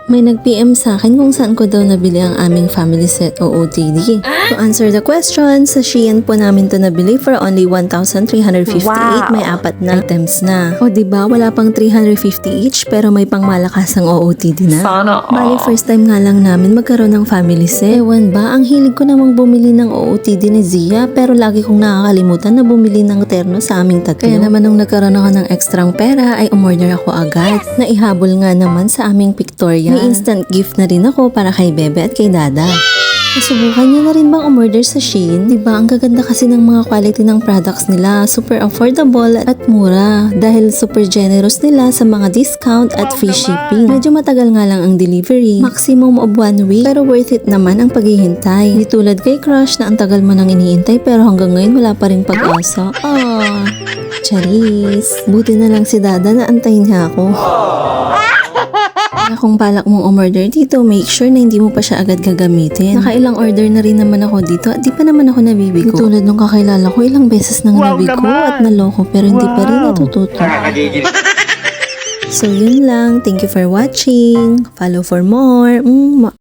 May nag-PM sa akin kung saan ko daw nabili ang aming family set OOTD. To answer the question, sa Shein po namin to nabili for only 1,358. Wow. May 4 na items na. O diba, wala pang 350 each pero may pangmalakasang OOTD na. Sana Bali, first time nga lang namin magkaroon ng family set. Ewan ba, ang hilig ko namang bumili ng OOTD ni Zia pero lagi kong nakakalimutan na bumili ng terno sa aming tatlo. Kaya naman nung nagkaroon ako ng ekstrang pera ay umorder ako agad. Naihabol nga naman sa aming pictorial. May instant gift na rin ako para kay Bebe at kay Dada. Nasubukan niyo na rin bang umorder sa Shein? Diba ang gaganda kasi ng mga quality ng products nila. Super affordable at mura dahil super generous nila sa mga discount at free shipping. Medyo matagal nga lang ang delivery. Maximum of 1 week pero worth it naman ang paghihintay. Di tulad kay Crush na ang tagal mo nang iniintay pero hanggang ngayon wala pa rin pag-asa. Charis. Buti na lang si Dada na antayin niya ako. Kaya kung balak mong umorder dito, make sure na hindi mo pa siya agad gagamitin. Nakailang order na rin naman ako dito at di pa naman ako nabibigo. Tulad nung kakilala ko, ilang beses nang nabigo at naloko pero hindi pa rin natututo. So yun lang. Thank you for watching. Follow for more.